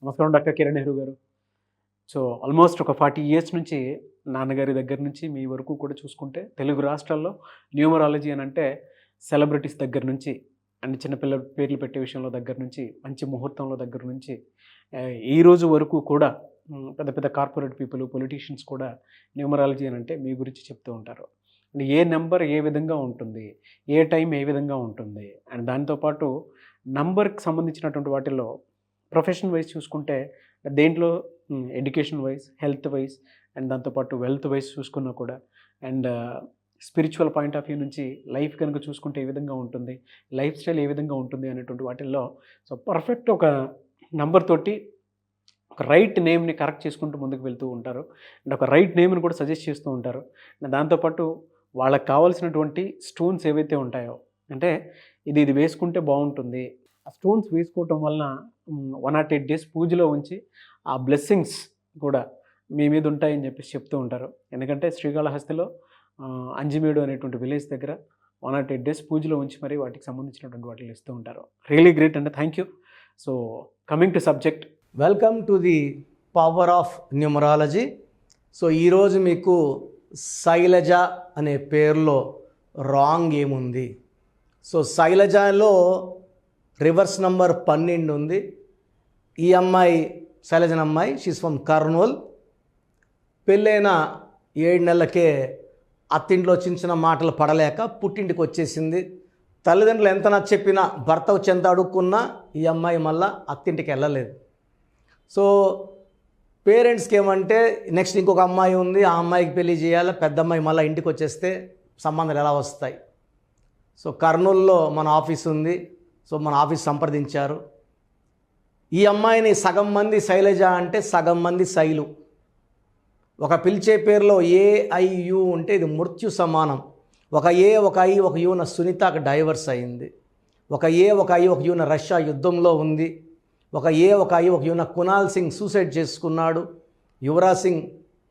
నమస్కారం డాక్టర్ కిరణ్ నెహ్రూ గారు. So almost ఒక 40 ఇయర్స్ నుంచి నాన్నగారి దగ్గర నుంచి మీ వరకు కూడా చూసుకుంటే తెలుగు రాష్ట్రాల్లో న్యూమరాలజీ అని అంటే సెలబ్రిటీస్ దగ్గర నుంచి అండ్ చిన్నపిల్లల పేర్లు పెట్టే విషయంలో దగ్గర నుంచి మంచి ముహూర్తంలో దగ్గర నుంచి ఈ రోజు వరకు కూడా పెద్ద పెద్ద కార్పొరేట్ పీపుల్ పొలిటీషియన్స్ కూడా న్యూమరాలజీ అని అంటే మీ గురించి చెప్తూ ఉంటారు. అండ్ ఏ నెంబర్ ఏ విధంగా ఉంటుంది, ఏ టైం ఏ విధంగా ఉంటుంది, అండ్ దాంతోపాటు నంబర్కి సంబంధించినటువంటి వాటిల్లో ప్రొఫెషన్ వైజ్ చూసుకుంటే దేంట్లో education wise, health wise and దాంతోపాటు వెల్త్ వైజ్ చూసుకున్నా కూడా and spiritual point of view నుంచి లైఫ్ కనుక చూసుకుంటే ఏ విధంగా ఉంటుంది, లైఫ్ స్టైల్ ఏ విధంగా ఉంటుంది అనేటువంటి వాటిల్లో సో పర్ఫెక్ట్ ఒక నంబర్ తోటి ఒక రైట్ నేమ్ని కరెక్ట్ చేసుకుంటూ ముందుకు వెళ్తూ ఉంటారు అండ్ ఒక రైట్ నేమ్ని కూడా సజెస్ట్ చేస్తూ ఉంటారు. అండ్ దాంతోపాటు వాళ్ళకి కావాల్సినటువంటి స్టోన్స్ ఏవైతే ఉంటాయో అంటే ఇది వేసుకుంటే బాగుంటుంది, ఆ స్టోన్స్ వేసుకోవటం వలన 108 డేస్ పూజలో ఉంచి ఆ బ్లెస్సింగ్స్ కూడా మీ మీద ఉంటాయని చెప్పేసి చెప్తూ ఉంటారు. ఎందుకంటే శ్రీకాళహస్తిలో అంజిమేడు అనేటువంటి విలేజ్ దగ్గర 108 డేస్ పూజలో ఉంచి మరి వాటికి సంబంధించినటువంటి వాటిని ఇస్తూ ఉంటారు. రియలీ గ్రేట్ అండి, thank you. So coming to subject, welcome to the power of numerology. So ఈరోజు మీకు శైలజ అనే పేరులో రాంగ్ ఏముంది? సో శైలజలో రివర్స్ నంబర్ 12 ఉంది. ఈ అమ్మాయి శైలజన అమ్మాయి, షీస్ ఫ్రమ్ కర్నూల్. పెళ్ళైన 7 నెలలకే అత్తింట్లో చిన్న చిన్న మాటలు పడలేక పుట్టింటికి వచ్చేసింది. తల్లిదండ్రులు ఎంత నచ్చ చెప్పినా, భర్త వచ్చి ఎంత అడుక్కున్నా ఈ అమ్మాయి మళ్ళీ అత్తింటికి వెళ్ళలేదు. సో పేరెంట్స్కి ఏమంటే నెక్స్ట్ ఇంకొక అమ్మాయి ఉంది, ఆ అమ్మాయికి పెళ్లి చేయాలి, పెద్ద అమ్మాయి మళ్ళీ ఇంటికి వచ్చేస్తే సంబంధాలు ఎలా వస్తాయి? సో కర్నూలులో మన ఆఫీస్ ఉంది. సో మన ఆఫీస్ సంప్రదించారు. ఈ అమ్మాయిని సగం మంది శైలజ అంటే సగం మంది శైలు. ఒక పిలిచే పేరులో AIU ఉంటే ఇది మృత్యు సమానం. ఒక ఏ ఒక ఐ ఒక యూన సునీతకు డైవర్స్ అయింది. ఒక ఏ ఒక ఐ ఒక యూన రష్యా యుద్ధంలో ఉంది. ఒక ఏ ఒక ఐ ఒక యూన కునాల్ సింగ్ సూసైడ్ చేసుకున్నాడు. యువరాజ్ సింగ్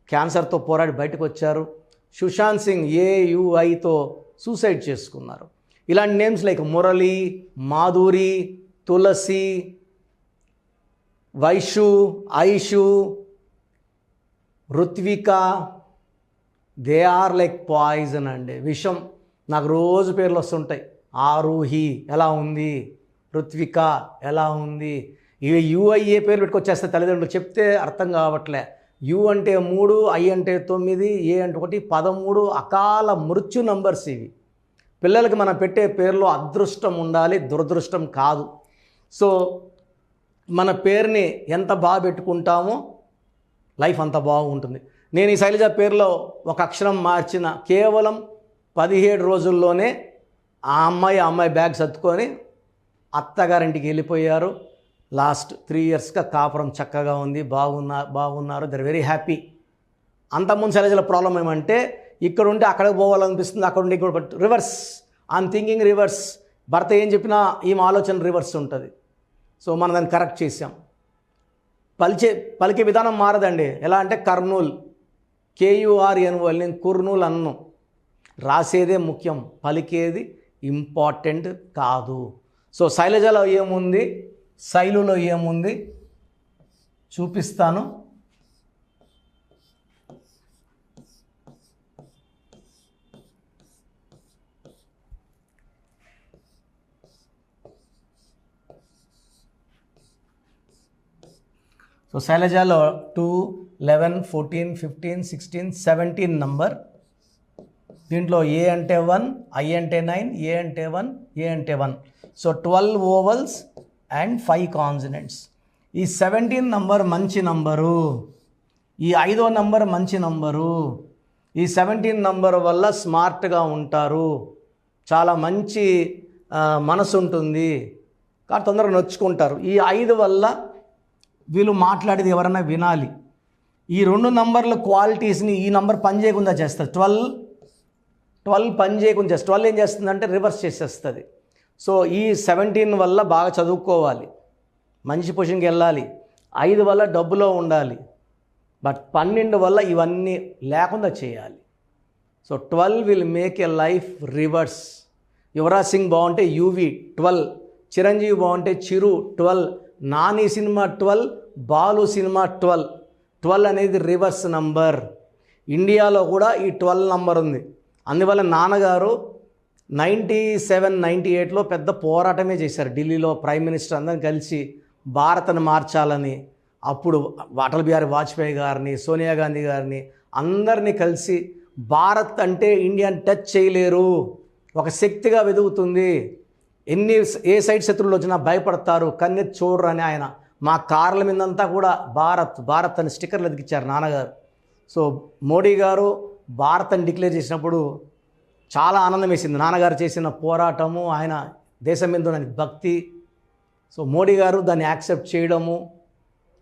క్యాన్సర్తో పోరాడి బయటకు వచ్చారు. సుశాంత్ సింగ్ AUIతో సూసైడ్ చేసుకున్నారు. ఇలాంటి names like Murali, Madhuri, Tulasi, Vaishu, Aishu, Ruthvika, they are like poison అండి, విషం. నాకు రోజు పేర్లు వస్తుంటాయి. ఆరూహి ఎలా ఉంది, రుత్విక ఎలా ఉంది, ఇవి UIA పేరు పెట్టుకొచ్చేస్తే తల్లిదండ్రులు చెప్తే అర్థం కావట్లే. U అంటే 3, I అంటే 9, A అంటే 1, 13 అకాల మృత్యు నంబర్స్ ఇవి. పిల్లలకి మనం పెట్టే పేరులో అదృష్టం ఉండాలి, దురదృష్టం కాదు. సో మన పేరుని ఎంత బాగా పెట్టుకుంటామో లైఫ్ అంత బాగుంటుంది. నేను ఈ శైలజ పేరులో ఒక అక్షరం మార్చిన కేవలం 17 రోజుల్లోనే ఆ అమ్మాయి బ్యాగ్ సర్దుకొని అత్తగారింటికి వెళ్ళిపోయారు. లాస్ట్ 3 ఇయర్స్గా కాపురం చక్కగా ఉంది, బాగున్నారు, దర్ వెరీ హ్యాపీ. అంతకుముందు శైలజల ప్రాబ్లం ఏమంటే ఇక్కడ ఉంటే అక్కడికి పోవాలనిపిస్తుంది, అక్కడ ఉంటే ఇక్కడ రివర్స్. I'm thinking reverse. భర్త ఏం చెప్పినా ఈమె ఆలోచన రివర్స్ ఉంటుంది. సో మనం దాన్ని కరెక్ట్ చేసాం. పలికే విధానం మారదండి. ఎలా అంటే కర్నూల్ KURNUL, నేను కుర్నూల్ అన్ను. రాసేదే ముఖ్యం, పలికేది ఇంపార్టెంట్ కాదు. సో శైలజలో ఏముంది, శైలులో ఏముంది చూపిస్తాను. సో శైలజలో 2, 11, 14, 15, 16, 17 నంబర్. దీంట్లో A అంటే 1, I అంటే 9, A అంటే 1, A అంటే 1. So 12 ovals and 5 consonants. ఈ 17 నంబర్ మంచి నంబరు, ఈ 5వ నంబర్ మంచి నంబరు. ఈ 17 నంబర్ వల్ల స్మార్ట్గా ఉంటారు, చాలా మంచి మనసు ఉంటుంది, కానీ తొందరగా నొచ్చుకుంటారు. ఈ 5 వల్ల వీళ్ళు మాట్లాడేది ఎవరైనా వినాలి. ఈ 2 నంబర్ల క్వాలిటీస్ని ఈ నంబర్ పని చేయకుండా చేస్తుంది. 12 పని చేయకుండా చేస్తుంది. 12 ఏం చేస్తుందంటే రివర్స్ చేసేస్తుంది. సో ఈ 17 వల్ల బాగా చదువుకోవాలి, మంచి పొజిషన్కి వెళ్ళాలి. 5 వల్ల డబ్బులో ఉండాలి, బట్ 12 వల్ల ఇవన్నీ లేకుండా చేయాలి. So 12 will make a life reverse. Yuvraj Singh బాగుంటే UV 12, చిరంజీవి బాగుంటే చిరు 12, నాని సినిమా 12, బాలు సినిమా 12. 12 అనేది రివర్స్ నంబర్. ఇండియాలో కూడా ఈ 12 నంబర్ ఉంది. అందువల్ల నాన్నగారు 97, 98లో పెద్ద పోరాటమే చేశారు. ఢిల్లీలో ప్రైమ్ మినిస్టర్ అందరం కలిసి భారత్ను మార్చాలని. అప్పుడు అటల్ బిహారీ వాజ్పేయి గారిని, సోనియా గాంధీ గారిని అందరినీ కలిసి భారత్ అంటే ఇండియాని టచ్ చేయలేరు, ఒక శక్తిగా వెదుగుతుంది, ఏ సైడ్ శత్రువులు వచ్చినా భయపడతారు, కన్నెత్తి చూడరు అని ఆయన మా కార్ల మీదంతా కూడా భారత్ భారత్ అని స్టిక్కర్లు అతికిచ్చారు నాన్నగారు. సో మోడీ గారు భారత్ అని డిక్లేర్ చేసినప్పుడు చాలా ఆనందం వేసింది. నాన్నగారు చేసిన పోరాటము, ఆయన దేశం మీద ఉన్న భక్తి. సో మోడీ గారు దాన్ని యాక్సెప్ట్ చేయడము.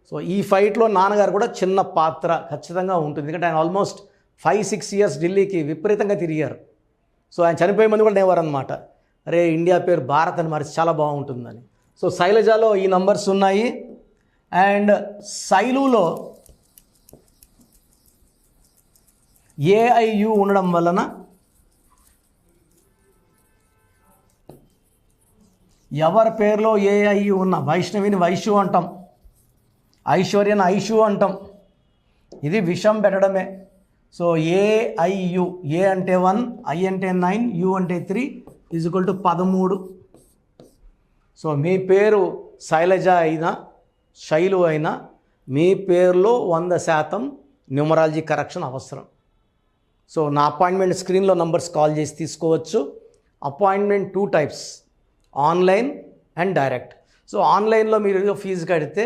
సో ఈ ఫైట్లో నాన్నగారు కూడా చిన్న పాత్ర ఖచ్చితంగా ఉంటుంది. ఎందుకంటే ఆయన ఆల్మోస్ట్ 5-6 ఇయర్స్ ఢిల్లీకి విపరీతంగా తిరిగారు. సో ఆయన చనిపోయే ముందు కూడా నేవారు అనమాట, అరే ఇండియా పేరు భారత్ అని మరి చాలా బాగుంటుందని. సో శైలజలో ఈ నంబర్స్ ఉన్నాయి. అండ్ శైలులో ఏఐయు ఉండడం వలన ఎవరి పేరులో ఏఐయు ఉన్న, వైష్ణవిని వైషు అంటాం, ఐశ్వర్యని ఐషు అంటాం. ఇది విషం పెట్టడమే. సో ఏఐయు, ఏ అంటే 1, ఐ అంటే 9, యు అంటే 3 = 13. సో మీ పేరు శైలజ అయినా శైలు అయినా మీ పేరులో 100% న్యూమరాలజీ కరెక్షన్ అవసరం. సో నా అపాయింట్మెంట్ స్క్రీన్లో నంబర్స్ కాల్ చేసి తీసుకోవచ్చు. Appointment 2 types, online and direct. So ఆన్లైన్లో మీరు ఫీజు కడితే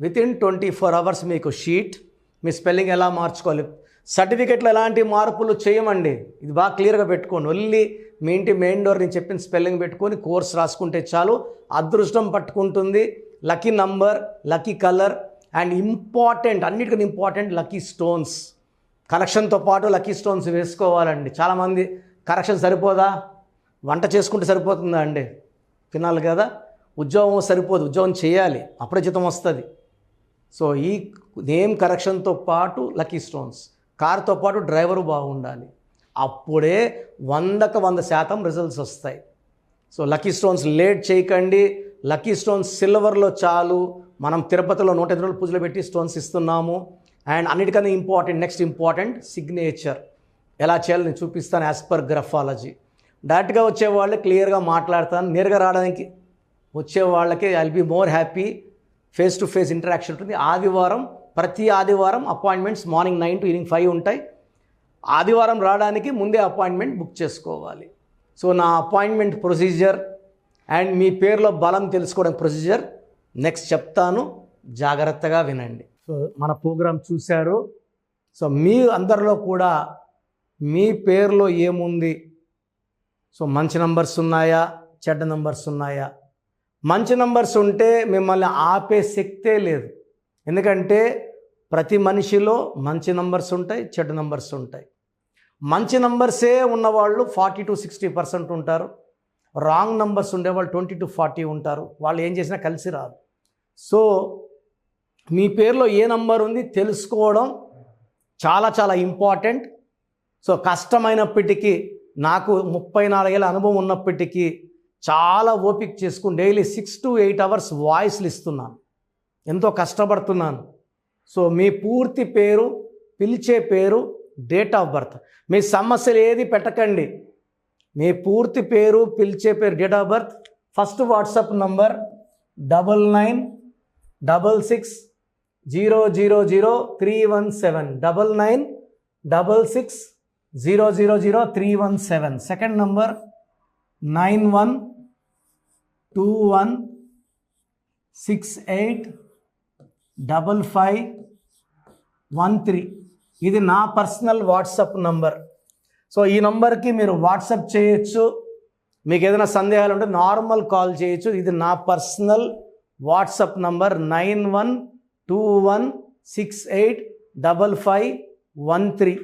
వితిన్ 24 అవర్స్ మీకు షీట్, మీ స్పెల్లింగ్ ఎలా మార్చుకోవాలి, సర్టిఫికెట్లో ఎలాంటి మార్పులు చేయమండి, ఇది బాగా క్లియర్గా పెట్టుకోండి. ఓన్లీ మీ ఇంటి మెయిన్ డోర్ నేను చెప్పిన స్పెల్లింగ్ పెట్టుకొని కోర్స్ రాసుకుంటే చాలు, అదృష్టం పట్టుకుంటుంది. Lucky number, lucky colour and important, అన్నిటికన్నా ఇంపార్టెంట్ లక్కీ స్టోన్స్. కలెక్షన్తో పాటు లక్కీ స్టోన్స్ వేసుకోవాలండి. చాలామంది కరెక్షన్ సరిపోదా, వంట చేసుకుంటే సరిపోతుందా అండి, తినాలి కదా, ఉద్యోగం సరిపోదు, ఉద్యోగం చేయాలి, అప్పుడే జీతం వస్తుంది. సో ఈ నేమ్ కరెక్షన్తో పాటు లక్కీ స్టోన్స్, కార్తో పాటు డ్రైవరు బాగుండాలి, అప్పుడే 100% రిజల్ట్స్ వస్తాయి. సో లక్కీ స్టోన్స్ లేట్ చేయకండి. లక్కీ స్టోన్స్ సిల్వర్లో చాలు. మనం తిరుపతిలో 105 రోజులు పూజలు పెట్టి స్టోన్స్ ఇస్తున్నాము. అండ్ అన్నిటికన్నా నెక్స్ట్ ఇంపార్టెంట్ సిగ్నేచర్ ఎలా చేయాలో నేను చూపిస్తాను యాజ్ పర్ గ్రఫాలజీ. డైరెక్ట్గా వచ్చే వాళ్ళు క్లియర్గా మాట్లాడతాను. నేరుగా రావడానికి వచ్చే వాళ్ళకి I will be more happy. Face to face interaction ఉంటుంది. ప్రతి ఆదివారం అపాయింట్మెంట్స్ మార్నింగ్ 9 to ఈవినింగ్ 5 ఉంటాయి. ఆదివారం రావడానికి ముందే అపాయింట్మెంట్ బుక్ చేసుకోవాలి. సో నా అపాయింట్మెంట్ ప్రొసీజర్ అండ్ మీ పేరులో బలం తెలుసుకోవడం ప్రొసీజర్ నెక్స్ట్ చెప్తాను, జాగ్రత్తగా వినండి. సో మన ప్రోగ్రాం చూశారు. సో మీ అందరిలో కూడా మీ పేరులో ఏముంది, సో మంచి నంబర్స్ ఉన్నాయా, చెడ్డ నంబర్స్ ఉన్నాయా? మంచి నంబర్స్ ఉంటే మిమ్మల్ని ఆపే శక్తే లేదు. ఎందుకంటే ప్రతి మనిషిలో మంచి నంబర్స్ ఉంటాయి, చెడ్డ నంబర్స్ ఉంటాయి. మంచి నంబర్సే ఉన్నవాళ్ళు 40 to 60% ఉంటారు. రాంగ్ నంబర్స్ ఉండేవాళ్ళు 20 to 40 ఉంటారు. వాళ్ళు ఏం చేసినా కలిసి రాదు. సో మీ పేరులో ఏ నంబర్ ఉంది తెలుసుకోవడం చాలా చాలా ఇంపార్టెంట్. సో కష్టమైనప్పటికీ, నాకు 34 ఏళ్ళ అనుభవం ఉన్నప్పటికీ చాలా ఓపిక చేసుకుని డైలీ 6 to 8 అవర్స్ వాయిస్లు ఇస్తున్నాను, ఎంతో కష్టపడుతున్నాను. సో మీ పూర్తి పేరు, పిలిచే పేరు, డేట్ ఆఫ్ బర్త్, మీ సమస్యలు ఏది పెట్టకండి. మీ పూర్తి పేరు, పిలిచే పేరు, date of birth, first WhatsApp number 9966000317 9966000317. Second number 9121685513. ఇది నా పర్సనల్ వాట్సాప్ నంబర్. సో ఈ నంబర్కి మీరు వాట్సాప్ చేయొచ్చు. మీకు ఏదైనా సందేహాలు ఉంటే నార్మల్ కాల్ చేయొచ్చు. ఇది నా పర్సనల్ వాట్సాప్ నంబర్ 9121685513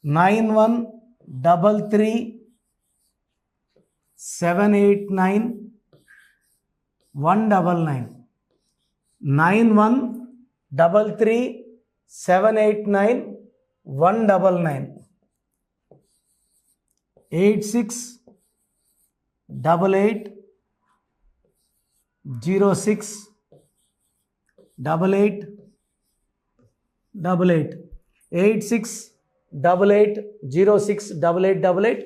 9133789199 9133789199 8688 86880688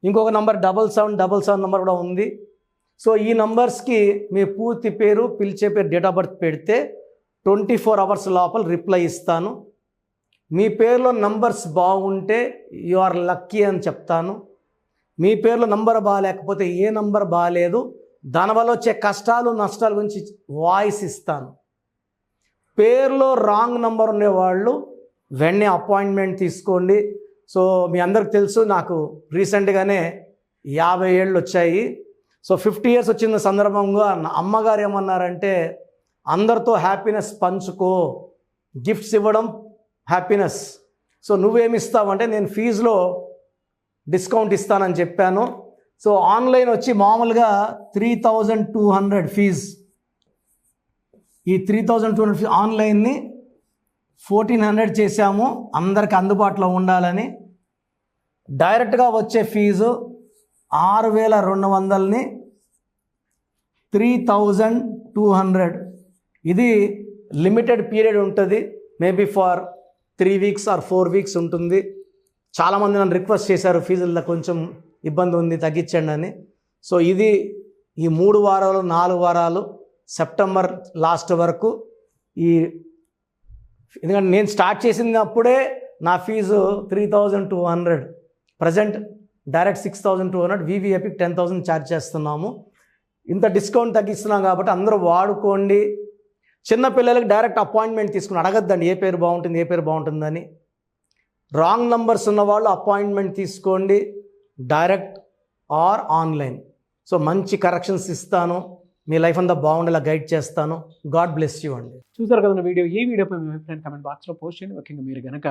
ఇంకొక నంబర్ 7777 నంబర్ కూడా ఉంది. సో ఈ నంబర్స్కి మీ పూర్తి పేరు, పిలిచే పేరు, డేట్ ఆఫ్ బర్త్ పెడితే 24 అవర్స్ లోపల రిప్లై ఇస్తాను. మీ పేరులో నంబర్స్ బాగుంటే యు ఆర్ లక్కీ అని చెప్తాను. మీ పేరులో నంబర్ బాగాలేకపోతే ఏ నంబర్ బాగాలేదు, దానివల్ల వచ్చే కష్టాలు నష్టాల గురించి వాయిస్ ఇస్తాను. పేరులో రాంగ్ నంబర్ ఉండేవాళ్ళు వెంటనే అపాయింట్మెంట్ తీసుకోండి. సో మీ అందరికి తెలుసు, నాకు రీసెంట్గానే 50 ఏళ్ళు వచ్చాయి. సో 50 ఇయర్స్ వచ్చిన సందర్భంగా నా అమ్మగారు ఏమన్నారంటే, అందరితో హ్యాపీనెస్ పంచుకో, గిఫ్ట్స్ ఇవ్వడం హ్యాపీనెస్. సో నువ్వేమి ఇస్తావంటే, నేను ఫీజులో డిస్కౌంట్ ఇస్తానని చెప్పాను. సో ఆన్లైన్ వచ్చి మామూలుగా 3200 ఫీజ్. ఈ 3200 ఫీజ్ ఆన్లైన్ని 1400 చేశాము, అందరికి అందుబాటులో ఉండాలని. డైరెక్ట్గా వచ్చే ఫీజు 6200ని 3200. ఇది లిమిటెడ్ పీరియడ్ ఉంటుంది, maybe for 3 weeks or 4 weeks ఉంటుంది. చాలామంది నన్ను రిక్వెస్ట్ చేశారు, ఫీజుల్లో కొంచెం ఇబ్బంది ఉంది తగ్గించండి అని. సో ఇది ఈ 3 వారాలు 4 వారాలు సెప్టెంబర్ లాస్ట్ వరకు. ఎందుకంటే నేను స్టార్ట్ చేసినప్పుడే నా fee 3200, present direct 6200, VVIP 10,000 charge చేస్తున్నాము. ఇంత డిస్కౌంట్ తగ్గిస్తున్నాం కాబట్టి అందరూ వాడుకోండి. చిన్నపిల్లలకి డైరెక్ట్ అపాయింట్మెంట్ తీసుకుని అడగద్దండి ఏ పేరు బాగుంటుంది, ఏ పేరు బాగుంటుందని. రాంగ్ నంబర్స్ ఉన్నవాళ్ళు అపాయింట్మెంట్ తీసుకోండి, డైరెక్ట్ ఆర్ ఆన్లైన్. సో మంచి కరెక్షన్స్ ఇస్తాను, మీ లైఫ్ అంతా బాగుండేలా గైడ్ చేస్తాను. గాడ్ బ్లెస్ యూ అండి. చూసారు కదా వీడియో. ఈ వీడియోపై మీ అభిప్రాయం కమెంట్ బాక్స్లో పోస్ట్ చేయండి. ముఖ్యంగా మీరు కనుక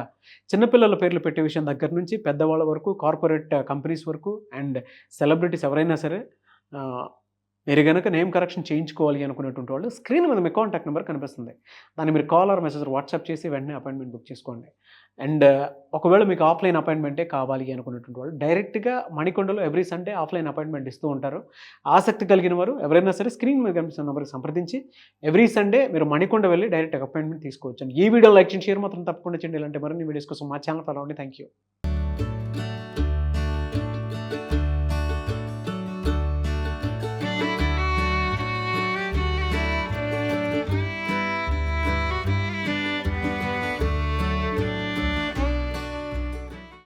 చిన్నపిల్లల పేర్లు పెట్టే విషయం దగ్గర నుంచి పెద్దవాళ్ళ వరకు, కార్పొరేట్ కంపెనీస్ వరకు అండ్ సెలబ్రిటీస్ ఎవరైనా సరే మీరు కనుక నేమ్ కరెక్షన్ చేయించుకోవాలి అనుకునేటువంటి వాళ్ళు స్క్రీన్ మీద మీ కాంటాక్ట్ నెంబర్ కనిపిస్తుంది, దాన్ని మీరు కాల్ ఆర్ మెసేజ్ వాట్సాప్ చేసి వెంటనే అపాయింట్మెంట్ బుక్ చేసుకోండి. అండ్ ఒకవేళ మీకు ఆఫ్లైన్ అపాయింట్మెంటే కావాలి అనుకునేటువంటి వాళ్ళు డైరెక్ట్గా మణికొండలో ఎవ్రీ సండే ఆఫ్లైన్ అపాయింట్మెంట్ ఇస్తూ ఉంటారు. ఆసక్తి కలిగిన వారు ఎవరైనా సరే స్క్రీన్ మీద కనిపిస్తున్న నెంబర్కి సంప్రదించి ఎవ్రీ సండే మీరు మణికొండ వెళ్ళి డైరెక్ట్ అపాయింట్మెంట్ తీసుకోవచ్చు. ఈ వీడియో లైక్ చేసి షేర్ మాత్రం తప్పకుండా చేయండి. ఇలాంటి మరిన్ని వీడియోస్ కోసం మా ఛానల్ ఫాలో అవ్వండి. Thank you.